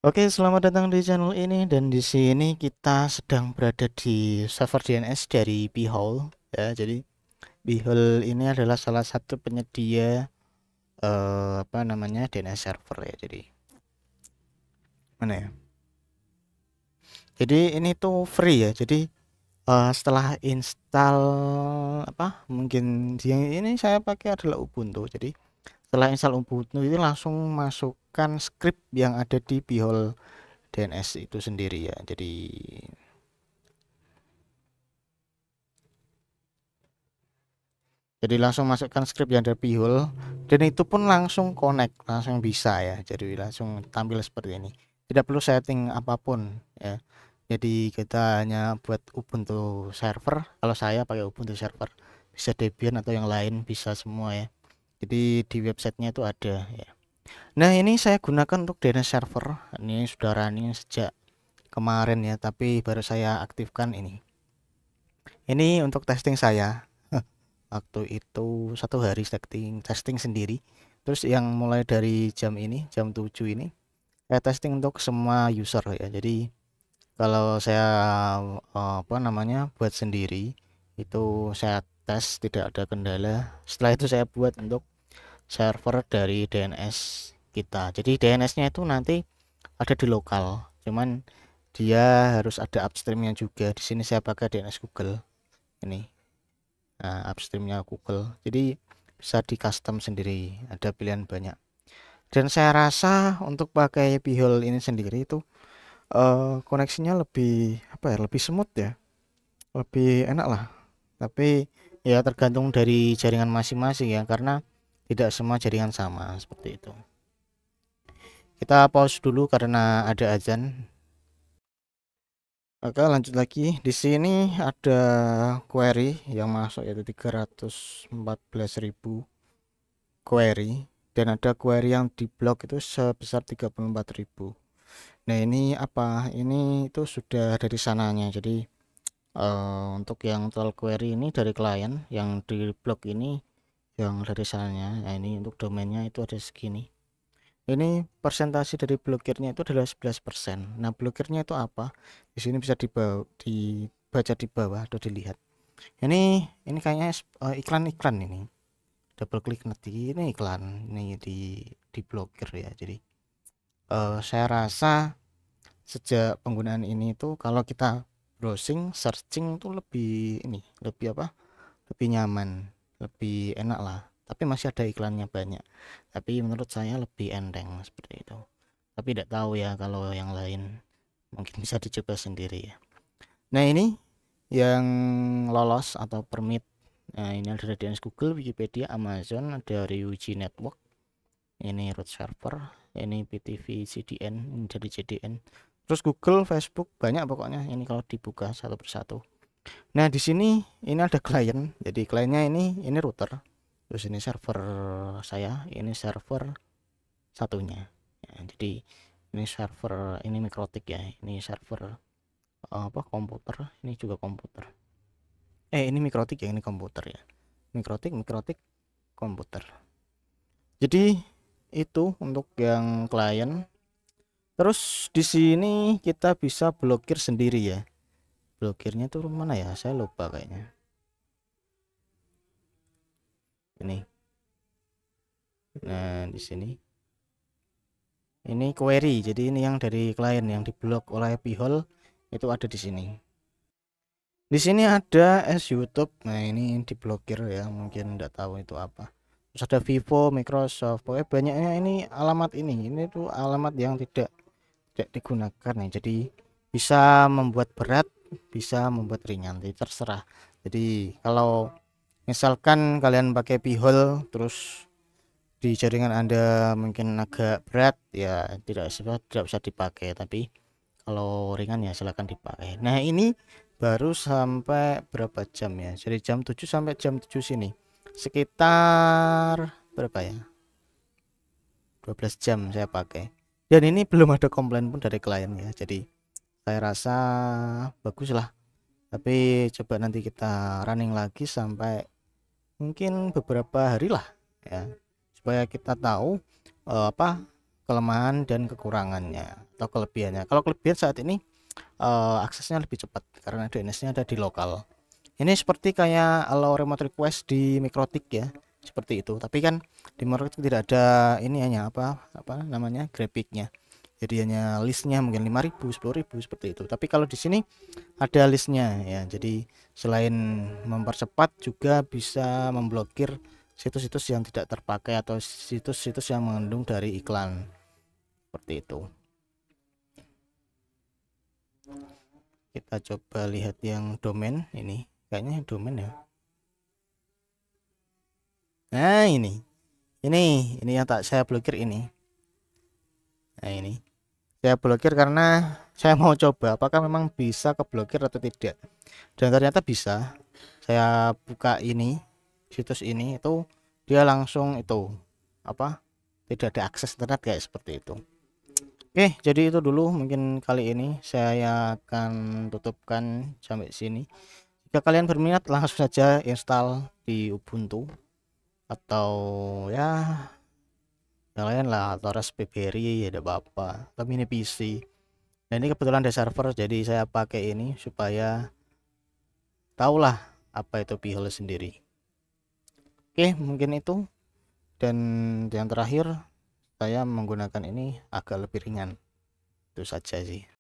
Oke, selamat datang di channel ini dan di sini kita sedang berada di server DNS dari Beehole ya. Jadi Beehole ini adalah salah satu penyedia apa namanya DNS server ya. Jadi mana ya? Jadi ini tuh free ya. Jadi setelah install apa? Mungkin yang ini saya pakai adalah Ubuntu. Jadi setelah install Ubuntu itu langsung masukkan script yang ada di Beehole DNS itu sendiri ya. Jadi langsung masukkan script yang dari Pihul dan itu pun langsung connect, langsung bisa ya. Jadi langsung tampil seperti ini. Tidak perlu setting apapun ya. Jadi kita hanya buat Ubuntu server. Kalau saya pakai Ubuntu server, bisa Debian atau yang lain bisa semua ya. Jadi di websitenya itu ada ya. Nah, ini saya gunakan untuk DNS server. Ini sudah running sejak kemarin ya, tapi baru saya aktifkan ini. Ini untuk testing saya. Waktu itu satu hari testing testing sendiri, terus yang mulai dari jam ini jam 7 ini saya testing untuk semua user ya. Jadi kalau saya apa namanya buat sendiri itu saya tes tidak ada kendala, setelah itu saya buat untuk server dari DNS kita. Jadi DNS-nya itu nanti ada di lokal, cuman dia harus ada upstreamnya juga. Di sini saya pakai DNS Google ini. Nah, upstreamnya Google, jadi bisa di custom sendiri, ada pilihan banyak. Dan saya rasa untuk pakai Beehole ini sendiri itu koneksinya lebih apa ya, lebih smooth ya, lebih enak lah. Tapi ya tergantung dari jaringan masing-masing ya, karena tidak semua jaringan sama seperti itu. Kita pause dulu karena ada azan. Oke, lanjut lagi. Di sini ada query yang masuk yaitu 314.000 query, dan ada query yang diblok itu sebesar 34.000. Nah, ini apa? Ini itu sudah dari sananya. Jadi untuk yang total query ini dari klien, yang diblok ini yang dari sananya. Nah, ini untuk domainnya itu ada segini. Ini persentase dari blokirnya itu adalah 11%. Nah, blokirnya itu apa? Di sini bisa dibaca di bawah atau dilihat. Ini kayaknya iklan-iklan ini. Double klik nanti ini iklan ini di blokir ya. Jadi saya rasa sejak penggunaan ini tuh kalau kita browsing searching tuh lebih ini, lebih apa, lebih nyaman, lebih enak lah, tapi masih ada iklannya banyak, tapi menurut saya lebih enteng seperti itu. Tapi tidak tahu ya kalau yang lain, mungkin bisa dicoba sendiri ya. Nah, ini yang lolos atau permit. Nah, ini ada DNS Google, Wikipedia, Amazon, dari UG Network, ini root server, ini PTV CDN, ini dari CDN, terus Google, Facebook, banyak pokoknya ini kalau dibuka satu persatu. Nah, di sini ini ada klien, jadi kliennya ini router, terus ini server saya, ini server satunya ya. Jadi ini server, ini mikrotik ya, ini server apa komputer, ini juga komputer, ini mikrotik ya, ini komputer ya, mikrotik komputer. Jadi itu untuk yang klien. Terus di sini kita bisa blokir sendiri ya. Blokirnya tuh mana ya? Saya lupa kayaknya. Ini. Nah, di sini. Ini query. Jadi ini yang dari klien yang diblok oleh Beehole itu ada di sini. Di sini ada YouTube. Nah, ini diblokir ya. Mungkin enggak tahu itu apa. Terus ada Vivo, Microsoft. Pokoknya banyaknya ini alamat ini. Ini tuh alamat yang tidak digunakan ya. Jadi bisa membuat berat, bisa membuat ringan, jadi terserah. Jadi kalau misalkan kalian pakai Beehole terus di jaringan Anda mungkin agak berat ya, tidak bisa dipakai, tapi kalau ringan ya silahkan dipakai. Nah, ini baru sampai berapa jam ya, dari jam 7 sampai jam 7 sini sekitar berapa ya, 12 jam saya pakai, dan ini belum ada komplain pun dari klien ya. Jadi saya rasa bagus lah, tapi coba nanti kita running lagi sampai mungkin beberapa hari lah ya, supaya kita tahu apa kelemahan dan kekurangannya atau kelebihannya. Kalau kelebihan saat ini aksesnya lebih cepat karena DNS-nya ada di lokal. Ini seperti kayak allow remote request di Mikrotik ya, seperti itu. Tapi kan di Mikrotik tidak ada ini, hanya apa namanya, grafiknya. Jadi hanya listnya mungkin 5.000, 10.000 seperti itu. Tapi kalau di sini ada listnya ya. Jadi selain mempercepat juga bisa memblokir situs-situs yang tidak terpakai atau situs-situs yang mengandung dari iklan seperti itu. Kita coba lihat yang domain ini, kayaknya domain ya. Nah ini yang tak saya blokir ini. Nah ini saya blokir karena saya mau coba apakah memang bisa keblokir atau tidak, dan ternyata bisa. Saya buka ini, situs ini, itu dia langsung itu apa, tidak ada akses internet kayak seperti itu. Oke, jadi itu dulu mungkin kali ini saya akan tutupkan sampai sini. Jika kalian berminat langsung saja install di Ubuntu atau ya yang lain lah, atau Raspberry ya ada apa, atau mini PC. Nah ini kebetulan ada server, jadi saya pakai ini supaya tahulah apa itu Beehole sendiri. Oke, mungkin itu. Dan yang terakhir, saya menggunakan ini agak lebih ringan, itu saja sih.